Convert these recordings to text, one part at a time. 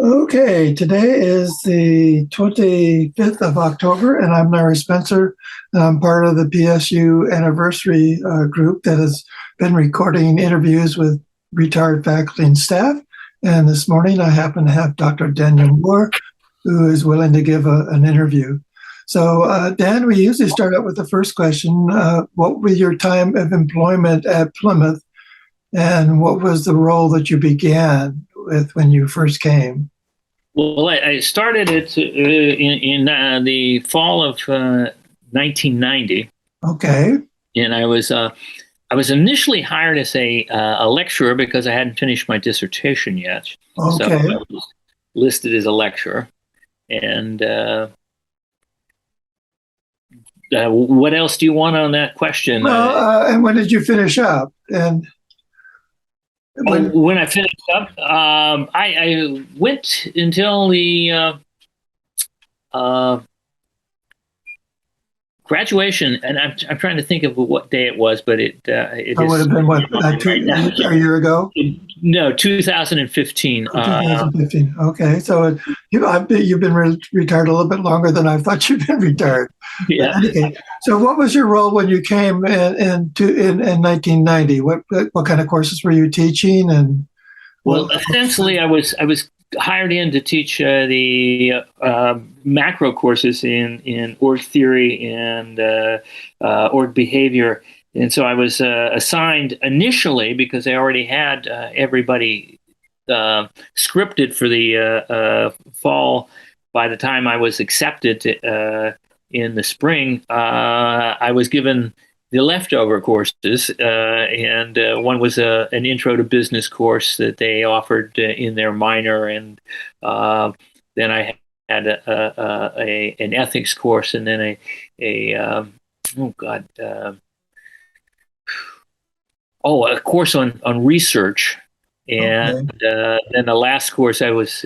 Okay, today is the 25th of October, and I'm Larry Spencer. I'm part of the PSU anniversary group that has been recording interviews with retired faculty and staff. And this morning I happen to have Dr. Daniel Moore, who is willing to give an interview. So, Dan, we usually start out with the first question. What was your time of employment at Plymouth, and what was the role that you began with when you first came? Well, I started it in the fall of 1990. Okay. And I was initially hired as a lecturer because I hadn't finished my dissertation yet. So Okay. I was listed as a lecturer. And what else do you want on that question? Well, and when did you finish up? And when I finished up, I went until the graduation, and I'm trying to think of what day it was, but it would have been what, a year ago? No, 2015. 2015. Okay, so you've been retired a little bit longer than I thought you'd been retired. Yeah. Okay. So, what was your role when you came in 1990? What kind of courses were you teaching? And well, essentially, I was hired in to teach the macro courses in org theory and org behavior. And so I was assigned initially because I already had everybody scripted for the fall. By the time I was accepted in the spring, I was given the leftover courses, and one was an intro to business course that they offered in their minor, and then I had an ethics course, and then a course on research, and then the last course I was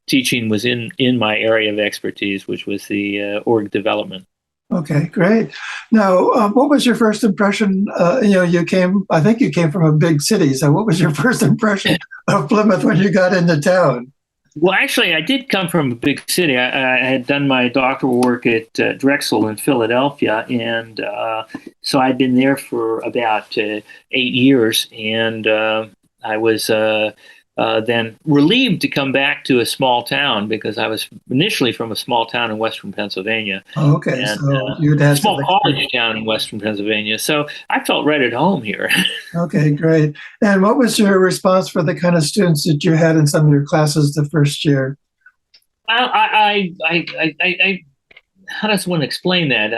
teaching was in my area of expertise, which was the org development. Okay, great. Now, what was your first impression? I think you came from a big city. So what was your first impression of Plymouth when you got into town? Well, actually, I did come from a big city. I had done my doctoral work at Drexel in Philadelphia. And so I'd been there for about 8 years. And I was then relieved to come back to a small town because I was initially from a small town in Western Pennsylvania. Oh, okay, and, so you'd had a small college town in Western Pennsylvania. So I felt right at home here. Okay, great. And what was your response for the kind of students that you had in some of your classes the first year? I how does one explain that?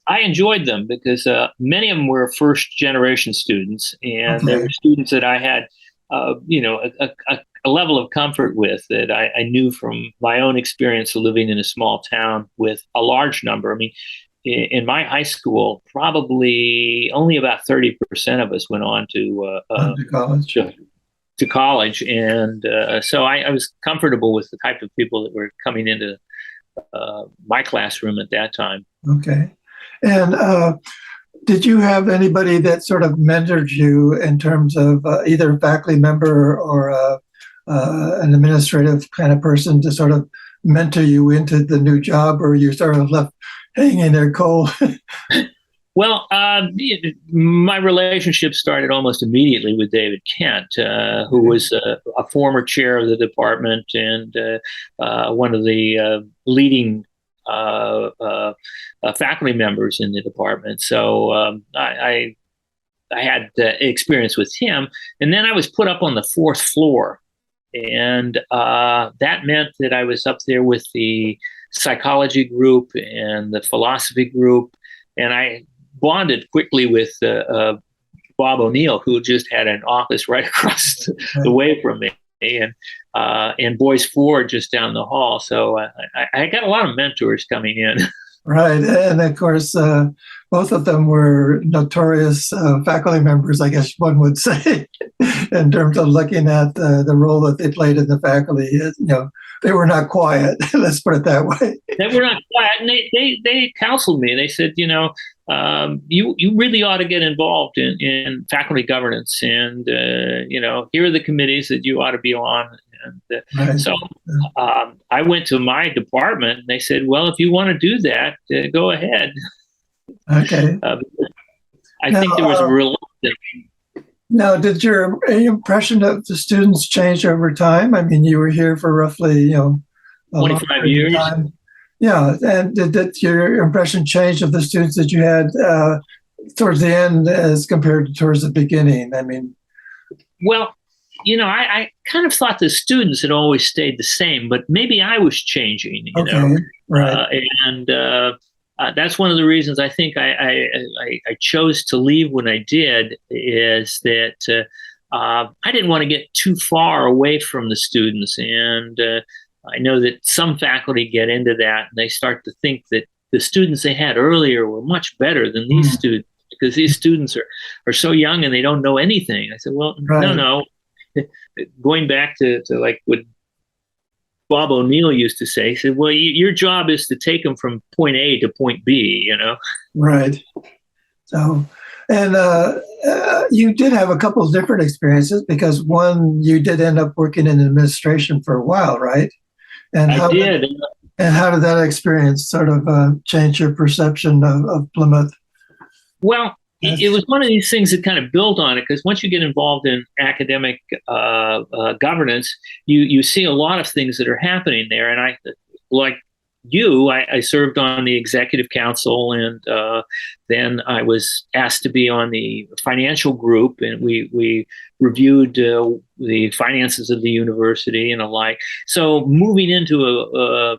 I enjoyed them because many of them were first generation students, and they were students that I had a level of comfort with that I knew from my own experience of living in a small town with a large number. I mean, in my high school, probably only about 30% of us went on to college. And so I was comfortable with the type of people that were coming into my classroom at that time. Okay. And did you have anybody that sort of mentored you in terms of either a faculty member or an administrative kind of person to sort of mentor you into the new job, or you sort of left hanging there cold? Well, my relationship started almost immediately with David Kent, who was a former chair of the department and one of the leading faculty members in the department. So I had experience with him, and then I was put up on the fourth floor, and that meant that I was up there with the psychology group and the philosophy group, and I bonded quickly with Bob O'Neill, who just had an office right across the way from me, and Boyce Ford just down the hall. So I got a lot of mentors coming in. Right. And of course, both of them were notorious faculty members, I guess one would say, in terms of looking at the role that they played in the faculty. They were not quiet. Let's put it that way. They were not quiet. And they counseled me. They said, you really ought to get involved in faculty governance. And, here are the committees that you ought to be on. And Right. so I went to my department, and they said, "Well, if you want to do that, go ahead." Okay. Uh, I Now, think there was a reluctance. now, did your impression of the students change over time? I mean, you were here for roughly, a long 25 period of years. time. Yeah, and did your impression change of the students that you had towards the end as compared to towards the beginning? I mean, Well, I kind of thought the students had always stayed the same, but maybe I was changing, okay, right, uh, and that's one of the reasons I think I chose to leave when I did, is that I didn't want to get too far away from the students. And I know that some faculty get into that, and they start to think that the students they had earlier were much better than these students, because these students are so young and they don't know anything. I said, well, right, no. Going back to like what Bob O'Neill used to say, he said, well, your job is to take them from point A to point B. right. So, and you did have a couple of different experiences, because one, you did end up working in administration for a while, right? And I did. And how did that experience sort of change your perception of Plymouth? Well, it was one of these things that kind of built on it, because once you get involved in academic governance, you see a lot of things that are happening there. And like I served on the executive council, and then I was asked to be on the financial group, and we reviewed the finances of the university and alike. So moving into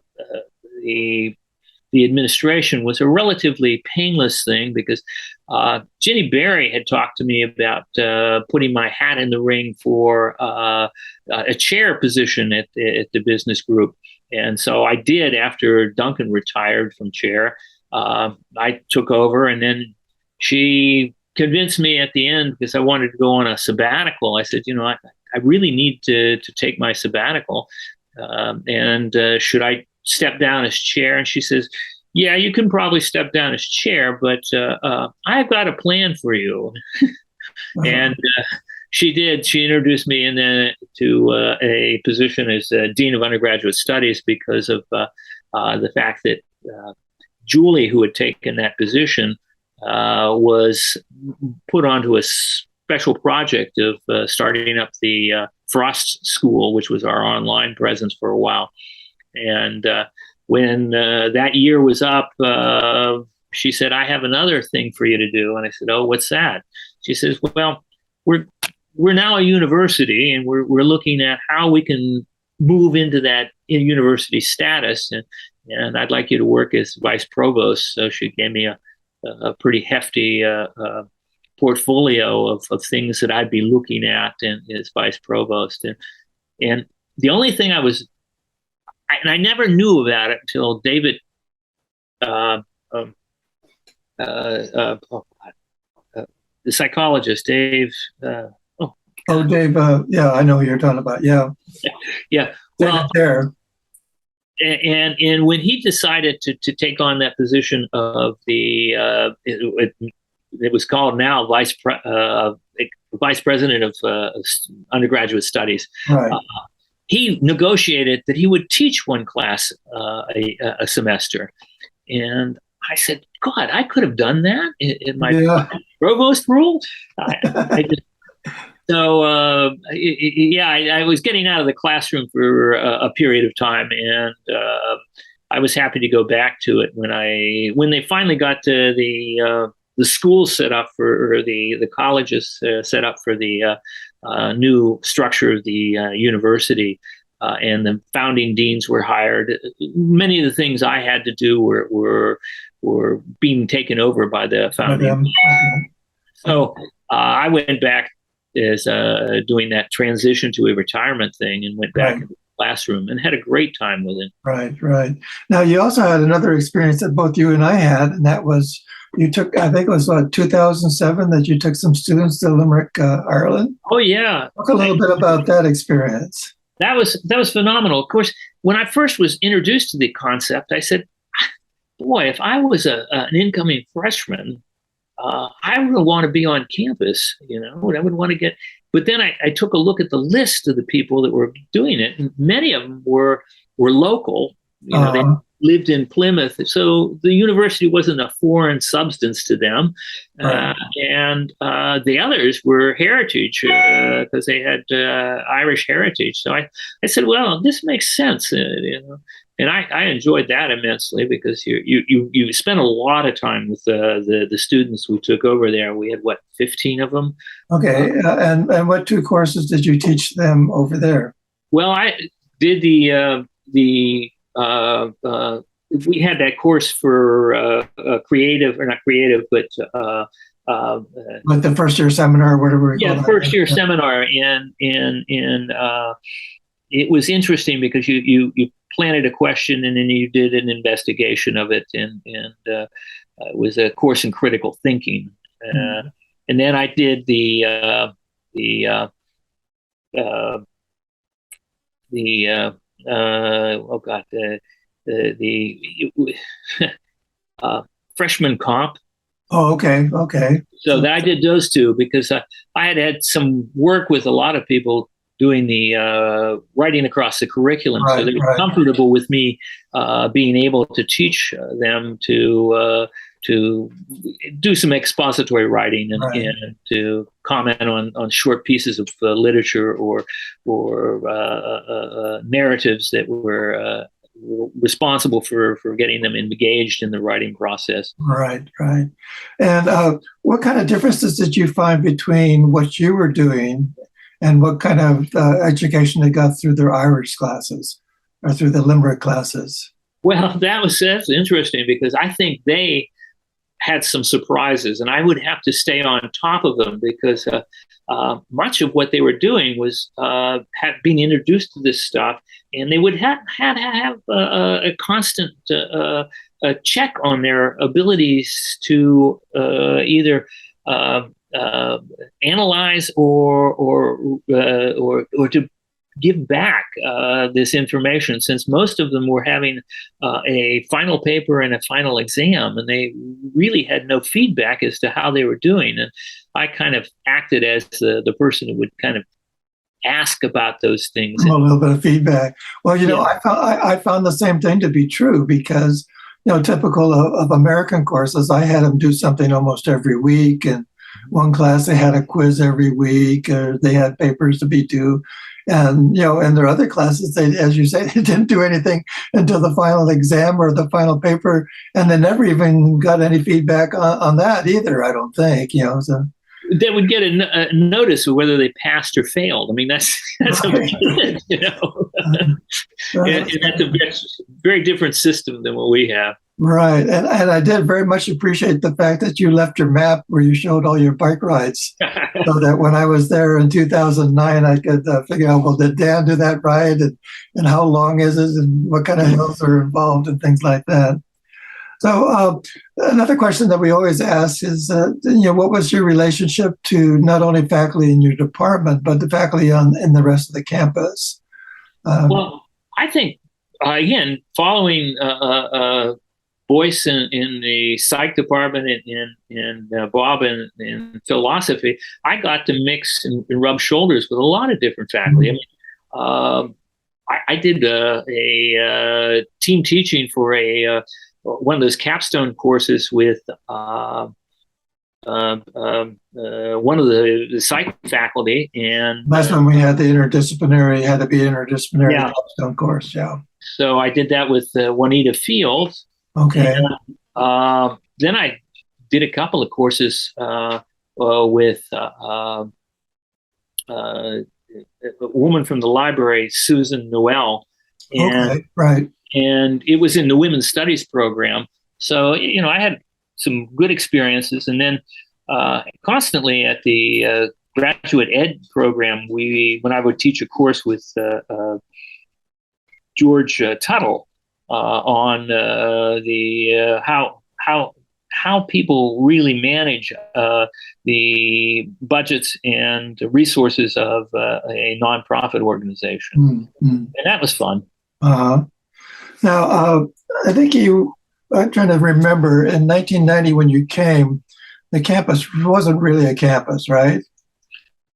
the administration was a relatively painless thing, because Ginny Berry had talked to me about putting my hat in the ring for a chair position at the business group. And so I did after Duncan retired from chair. I took over, and then she convinced me at the end, because I wanted to go on a sabbatical. I said, I really need to take my sabbatical. And should I step down as chair? And she says, yeah, you can probably step down as chair, but I've got a plan for you. And she did. She introduced me to a position as Dean of Undergraduate Studies, because of the fact that Julie, who had taken that position, was put onto a special project of starting up the Frost School, which was our online presence for a while. And when that year was up, she said, I have another thing for you to do. And I said, oh, what's that? She says, well, we're now a university, and we're looking at how we can move into that university status. And I'd like you to work as vice provost. So she gave me a pretty hefty portfolio of things that I'd be looking at as vice provost. And the only thing I never knew about it until David, the psychologist, Dave. Dave. Yeah, I know who you're talking about. Yeah. Yeah. Well, there. And when he decided to take on that position of the, it was called now vice president of undergraduate studies. Right. He negotiated that he would teach one class a semester. And I said, God, I could have done that in my provost role. I was getting out of the classroom for a period of time, and I was happy to go back to it when they finally got to the school set up for, or the colleges set up for the new structure of the university, and the founding deans were hired. Many of the things I had to do were being taken over by the founding. So I went back as doing that transition to a retirement thing, and went back into the classroom and had a great time with it. Right. Now, you also had another experience that both you and I had, and that was you took, I think it was 2007, that you took some students to Limerick, Ireland. Oh, yeah. Talk a little bit about that experience. That was phenomenal. Of course, when I first was introduced to the concept, I said, boy, if I was an incoming freshman, I would want to be on campus, and I would want to get. But then I took a look at the list of the people that were doing it, and many of them were local. They Uh, lived in Plymouth, so the university wasn't a foreign substance to them. right. And the others were heritage because they had Irish heritage. So I said, well, this makes sense, and I enjoyed that immensely because you spent a lot of time with the students we took over there. We had 15 of them. Okay. And what two courses did you teach them over there? Well, I did the we had that course for creative, or not creative, but Like the first year seminar, whatever we call yeah, that. first year seminar. And it was interesting because you planted a question and then you did an investigation of it, and it was a course in critical thinking. And then I did uh, the oh god the freshman comp. Oh, okay. Okay. So that I did those two because I had some work with a lot of people doing the writing across the curriculum, so Right, they were right, comfortable with me being able to teach them to do some expository writing right. and to comment on short pieces of literature or narratives that were responsible for getting them engaged in the writing process. Right, right. And what kind of differences did you find between what you were doing and what kind of education they got through their Irish classes or through the Limerick classes? Well, that's interesting because I think they had some surprises, and I would have to stay on top of them because much of what they were doing was being introduced to this stuff, and they would have a constant a check on their abilities to either analyze or to give back this information, since most of them were having a final paper and a final exam, and they really had no feedback as to how they were doing. And I kind of acted as the person who would kind of ask about those things. A little bit of feedback. Well, Yeah. I found the same thing to be true because, typical of American courses, I had them do something almost every week. And one class, they had a quiz every week, or they had papers to be due. And, in their other classes, they, as you say, they didn't do anything until the final exam or the final paper. And they never even got any feedback on that either, I don't think, so. They would get a notice of whether they passed or failed. I mean, that's Right. and that's a very different system than what we have. Right. And I did very much appreciate the fact that you left your map where you showed all your bike rides so that when I was there in 2009, I could figure out, well, did Dan do that ride? And how long is it? And what kind of hills are involved and things like that. So another question that we always ask is, what was your relationship to not only faculty in your department, but the faculty in the rest of the campus? Well, I think, again, following Boyce in the psych department and Bob in philosophy, I got to mix and rub shoulders with a lot of different faculty. Mm-hmm. I mean, I did a team teaching for one of those capstone courses with one of the psych faculty, and that's when we had the interdisciplinary, had to be interdisciplinary yeah. capstone course. Yeah. So I did that with Juanita Fields. Okay. And, then I did a couple of courses with a woman from the library, Susan Noel. And, okay, right. And it was in the women's studies program. So, I had some good experiences. And then constantly at the graduate ed program, when I would teach a course with George Tuttle on the how people really manage the budgets and resources of a nonprofit organization, and that was fun. Now, I think I'm trying to remember, in 1990 when you came, the campus wasn't really a campus, right?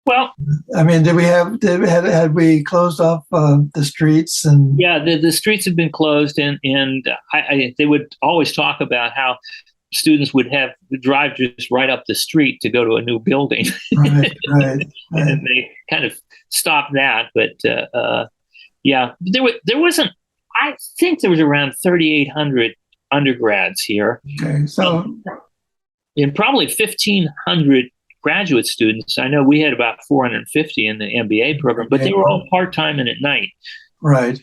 Well, I mean, had we closed off the streets and? yeah, the streets have been closed, and they would always talk about how students would have drive just right up the street to go to a new building. Right. And they kind of stopped that. But yeah, there wasn't. I think there was around 3,800 undergrads here. Okay, so and probably 1,500 graduate students. I know we had about 450 in the MBA program, but they were all part-time and at night. Right.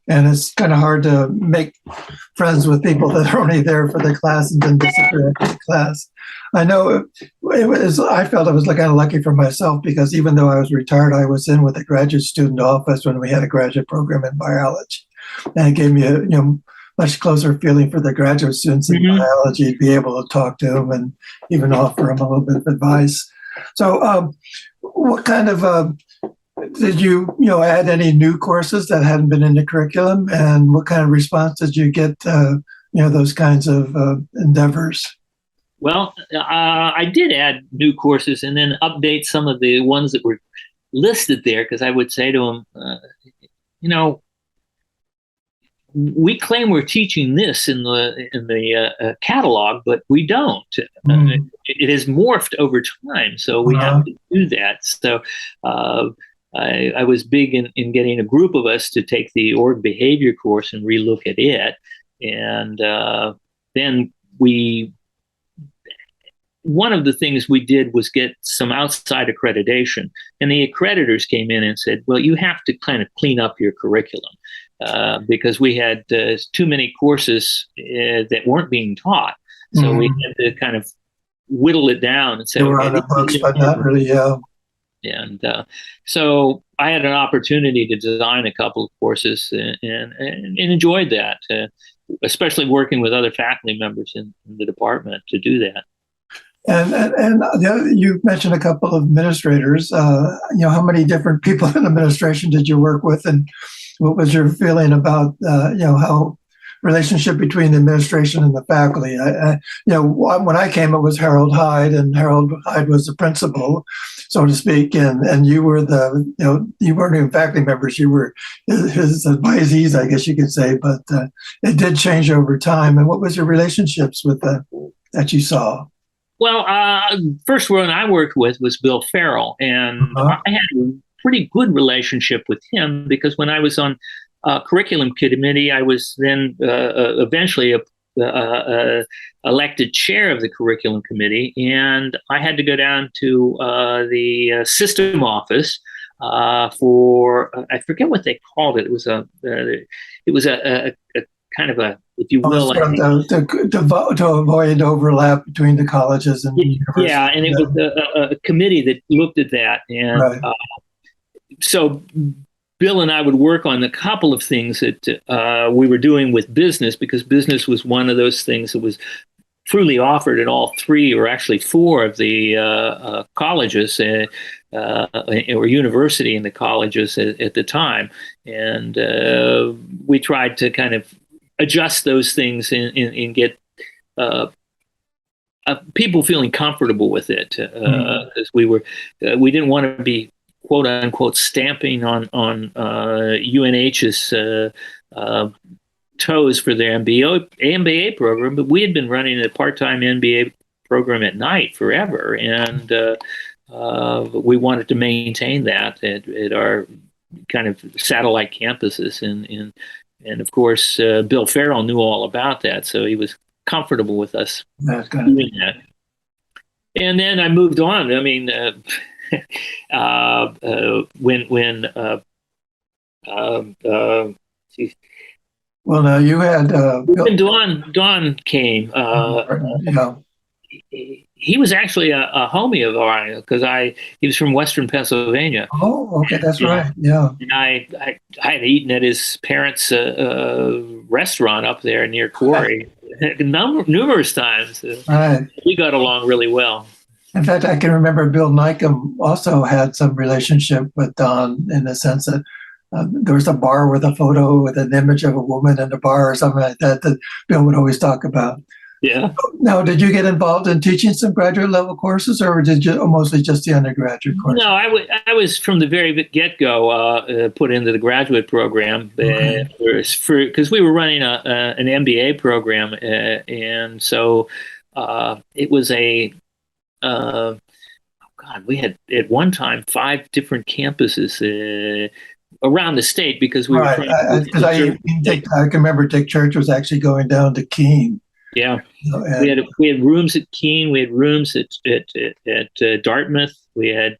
And it's kind of hard to make friends with people that are only there for the class and then disappear after the class. I know I felt I was kind of lucky for myself because even though I was retired, I was in with the graduate student office when we had a graduate program in biology. And it gave me a much closer feeling for the graduate students in biology, be able to talk to them and even offer them a little bit of advice. So what kind of, did you add any new courses that hadn't been in the curriculum? And what kind of response did you get, those kinds of endeavors? Well, I did add new courses and then update some of the ones that were listed there because I would say to them, we claim we're teaching this in the catalog, but we don't. It has morphed over time, so we have to do that. So I was big in getting a group of us to take the org behavior course and relook at it, and then one of the things we did was get some outside accreditation, and the accreditors came in and said, well, you have to kind of clean up your curriculum because we had too many courses that weren't being taught. So we had to kind of whittle it down and say, we're on the books, but not really, yeah. And so I had an opportunity to design a couple of courses and enjoyed that, especially working with other faculty members in the department to do that. And you mentioned a couple of administrators. How many different people in administration did you work with, and what was your feeling about how relationship between the administration and the faculty? When I came, it was Harold Hyde, and Harold Hyde was the principal, so to speak, and you were you weren't even faculty members, you were his advisees, I guess you could say, but it did change over time. And what was your relationships with that you saw? Well, first one I worked with was Bill Farrell, and I had a pretty good relationship with him because when I was on curriculum committee, I was then eventually elected chair of the curriculum committee, and I had to go down to the system office for I forget what they called it. It was a kind of a, if you will, to avoid overlap between the colleges and universities. Yeah, and it was a committee that looked at that, and so Bill and I would work on a couple of things that we were doing with business, because business was one of those things that was freely offered at all three, or actually four of the colleges or university in the colleges at the time. And we tried to kind of adjust those things and get people feeling comfortable with it, because we didn't want to be quote unquote stamping on UNH's toes for their MBA program, but we had been running a part-time MBA program at night forever, and we wanted to maintain that at our kind of satellite campuses, and of course Bill Farrell knew all about that, so he was comfortable with us doing that. And then I moved on. I mean, well, now you had when Don came. He was actually a homie of ours because he was from Western Pennsylvania. Oh, okay, that's right. Yeah, and I had eaten at his parents' restaurant up there near Quarry numerous times. Right. We got along really well. In fact, I can remember Bill Nycom also had some relationship with Don in the sense that there was a bar with a photo with an image of a woman in the bar or something like that Bill would always talk about. Yeah. Now, did you get involved in teaching some graduate level courses, or did you mostly just the undergraduate course? No, I was from the very get-go put into the graduate program Okay. because we were running an MBA program, and so it was a God. We had at one time 5 different campuses around the state because we were Right. trying to Because serve the state. I can remember Dick Church was actually going down to Keene. Yeah. And We had rooms at Keene. We had rooms at Dartmouth. We had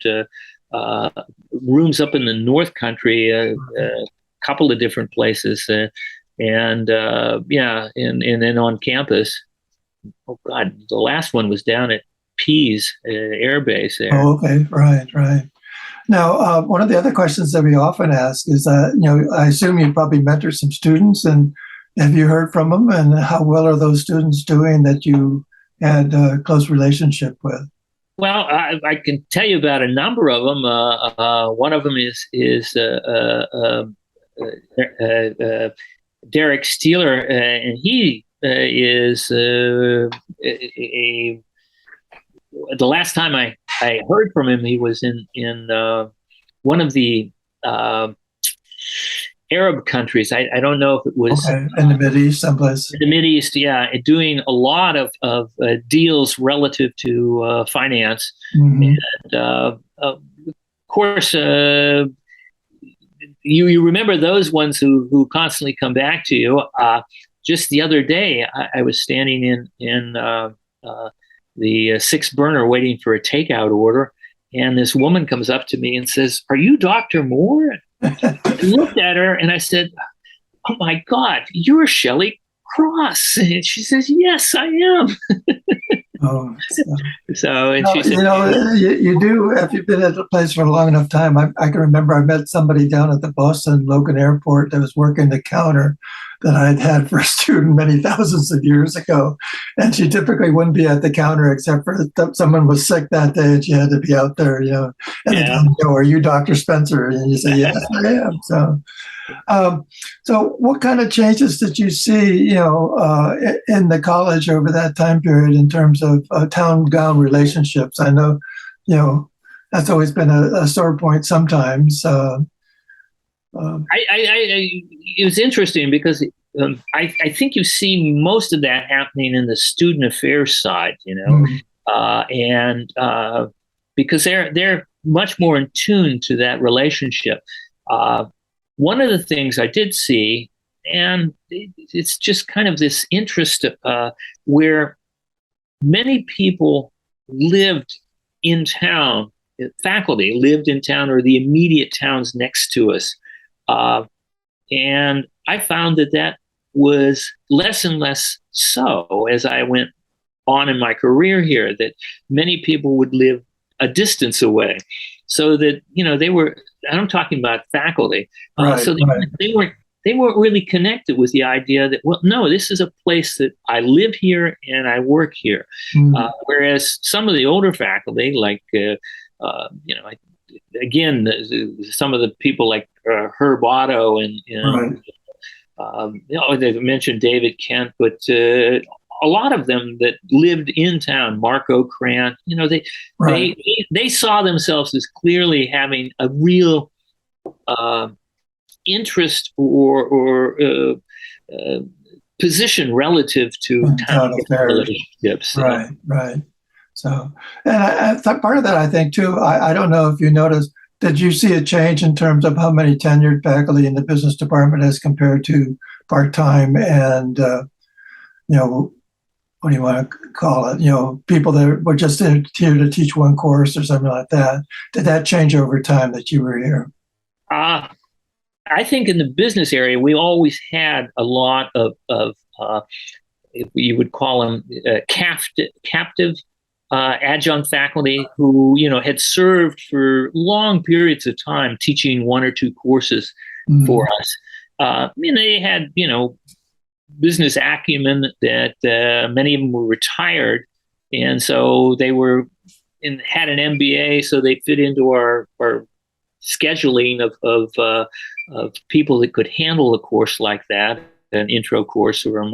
uh, rooms up in the North Country, a couple of different places, and yeah, and then on campus. Oh God, the last one was down at Pease Air Base there. oh, okay. Right. Right. Now, one of the other questions that we often ask is that, I assume you probably mentor some students, and have you heard from them, and how well are those students doing that you had a close relationship with? Well, I can tell you about a number of them. One of them is Derek Steeler, and he is the last time I heard from him, he was in one of the uh, Arab countries. I don't know if it was Okay, in the Mideast, someplace. the Mideast, yeah, doing a lot of deals relative to finance. Mm-hmm. And of course, you remember those ones who constantly come back to you. Just the other day, I was standing in the sixth burner waiting for a takeout order, and this woman comes up to me and says, "Are you Dr. Moore?" I looked at her and I said, "Oh my God, you're Shelley Cross." And she says, "Yes, I am." Oh, So, and she said, you do, if you've been at a place for a long enough time. I can remember I met somebody down at the Boston Logan Airport that was working the counter that I had for a student many thousands of years ago. And she typically wouldn't be at the counter except for someone was sick that day and she had to be out there, And yeah. they go, "Are you Dr. Spencer?" And you say, "Yes, I am." So what kind of changes did you see, in the college over that time period in terms of town-gown relationships? I know, that's always been a sore point sometimes. It was interesting because I think you see most of that happening in the student affairs side, Mm, and because they're much more in tune to that relationship. One of the things I did see, and it's just kind of this interest where many people lived in town, faculty lived in town or the immediate towns next to us. And I found that was less and less so as I went on in my career here, that many people would live a distance away. So that, they were, I'm talking about faculty. right, So right. they weren't really connected with the idea that, well, no, this is a place that I live here and I work here. Mm, Whereas some of the older faculty, like, again, some of the people like Herb Otto and right, they mentioned David Kent, but a lot of them that lived in town, Marco Krant, right. they saw themselves as clearly having a real interest or position relative to town affairs. relationships. Right, right. So, and I thought part of that, I think too, I don't know if you noticed, did you see a change in terms of how many tenured faculty in the business department as compared to part-time and, what do you want to call it? People that were just here to teach one course or something like that. Did that change over time that you were here? I think in the business area, we always had a lot of you would call them captive adjunct faculty who, had served for long periods of time teaching one or two courses for us. They had, business acumen that many of them were retired. And so they had an MBA, so they fit into our scheduling of people that could handle a course like that. an intro course or a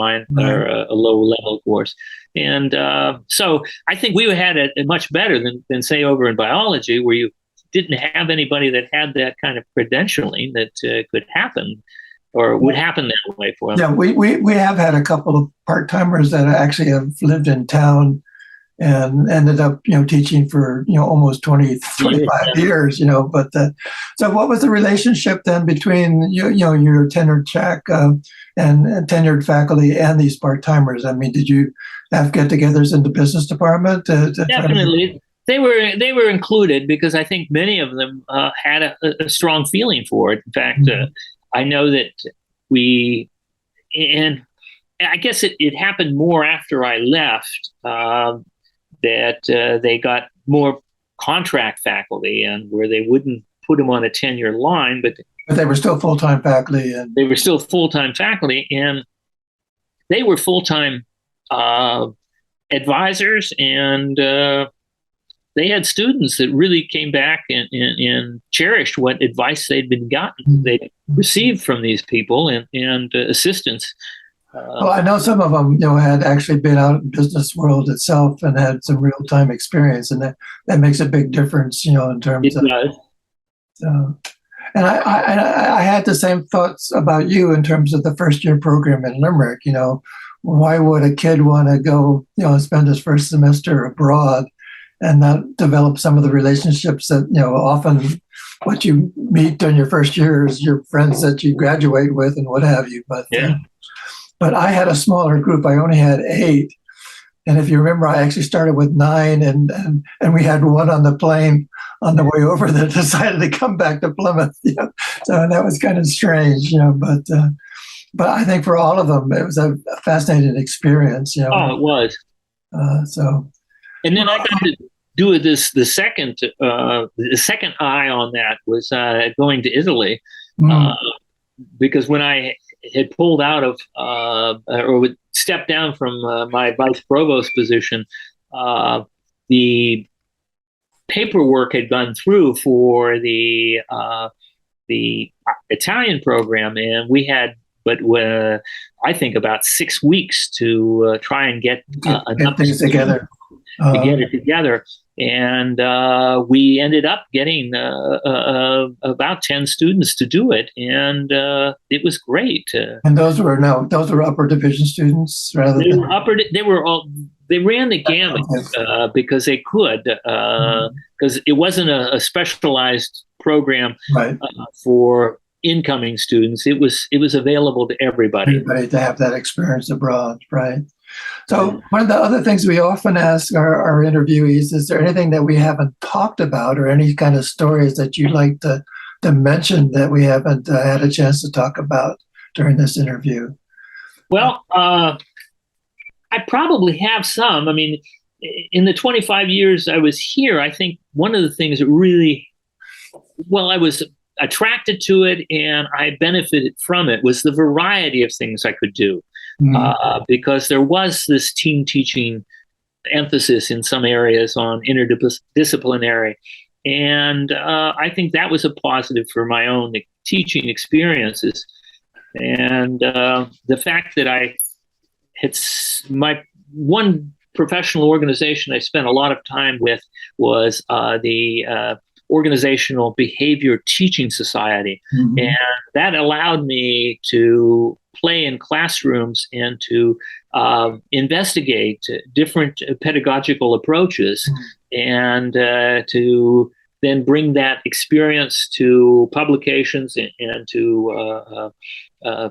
low level course. And so I think we had it much better than say over in biology, where you didn't have anybody that had that kind of credentialing that could happen or would happen that way for them. Yeah, we have had a couple of part-timers that actually have lived in town and ended up, teaching for, almost 20, 25 years, but so what was the relationship then between, your tenured track and tenured faculty and these part-timers? I mean, did you have get-togethers in the business department? Definitely. They were included because I think many of them had a strong feeling for it. In fact, I know that and I guess it happened more after I left, that they got more contract faculty, and where they wouldn't put them on a tenure line, but they were still full-time faculty. They were still full-time faculty, and they were full-time advisors, and they had students that really came back and cherished what advice they'd received from these people and assistants. Well, I know some of them, had actually been out in the business world itself and had some real-time experience, and that makes a big difference, in terms of. So, and I had the same thoughts about you in terms of the first-year program in Limerick. Why would a kid want to go, spend his first semester abroad and not develop some of the relationships that, often what you meet during your first year is your friends that you graduate with and what have you. But I had a smaller group. I only had 8. And if you remember, I actually started with 9, and we had one on the plane on the way over that decided to come back to Plymouth. So that was kind of strange, but I think for all of them, it was a fascinating experience. Oh, it was. And then I got to do this. The second eye on that was going to Italy, because when I had pulled out of or would step down from my vice provost position, the paperwork had gone through for the Italian program, and we had, I think about 6 weeks to try and get enough things together. To get it together. And we ended up getting about 10 students to do it, and it was great. And those were upper division students, rather than they ran the gamut because they could, because it wasn't a specialized program for incoming students. It was available to everybody. Everybody to have that experience abroad, right? So one of the other things we often ask our interviewees, is there anything that we haven't talked about, or any kind of stories that you'd like to mention that we haven't had a chance to talk about during this interview? Well, I probably have some. I mean, in the 25 years I was here, I think one of the things that really, I was attracted to it and I benefited from it, was the variety of things I could do. Because there was this team teaching emphasis in some areas on interdisciplinary. And I think that was a positive for my own teaching experiences. And the fact that I had my one professional organization I spent a lot of time with was the Organizational Behavior Teaching Society. And that allowed me to play in classrooms and to investigate different pedagogical approaches, and to then bring that experience to publications and to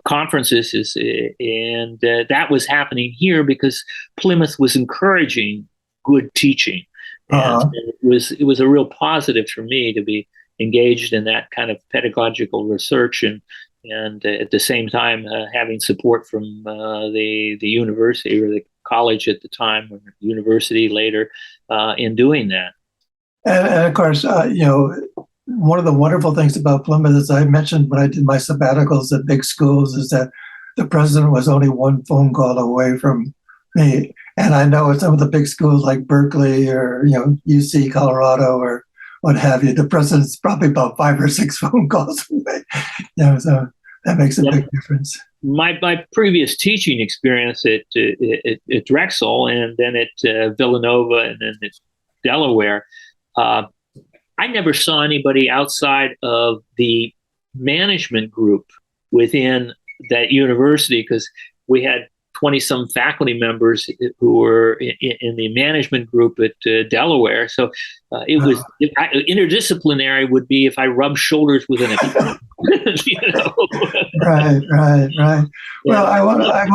conferences. And that was happening here because Plymouth was encouraging good teaching. And it was a real positive for me to be engaged in that kind of pedagogical research, and at the same time having support from the university, or the college at the time, or university later, in doing that. And of course, one of the wonderful things about Plymouth, as I mentioned when I did my sabbaticals at big schools, is that the president was only one phone call away from me. And I know at some of the big schools like Berkeley or UC Colorado or what have you, the president's probably about 5 or 6 phone calls away. So That makes a big difference. My previous teaching experience at Drexel and then at Villanova and then at Delaware, I never saw anybody outside of the management group within that university because we had 20 some faculty members who were in the management group at Delaware. So it was interdisciplinary would be if I rubbed shoulders with an accountant. Right. Well, yeah.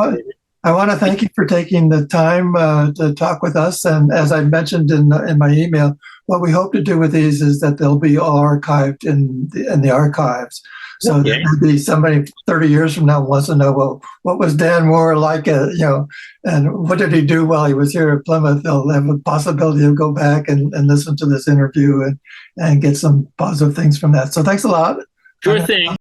I want to thank you for taking the time to talk with us. And as I mentioned in my email, what we hope to do with these is that they'll be all archived in the archives. So there could be somebody 30 years from now wants to know, well, what was Dan Moore like, and what did he do while he was here at Plymouth? They'll have a possibility to go back and listen to this interview and get some positive things from that. So thanks a lot. Sure thing.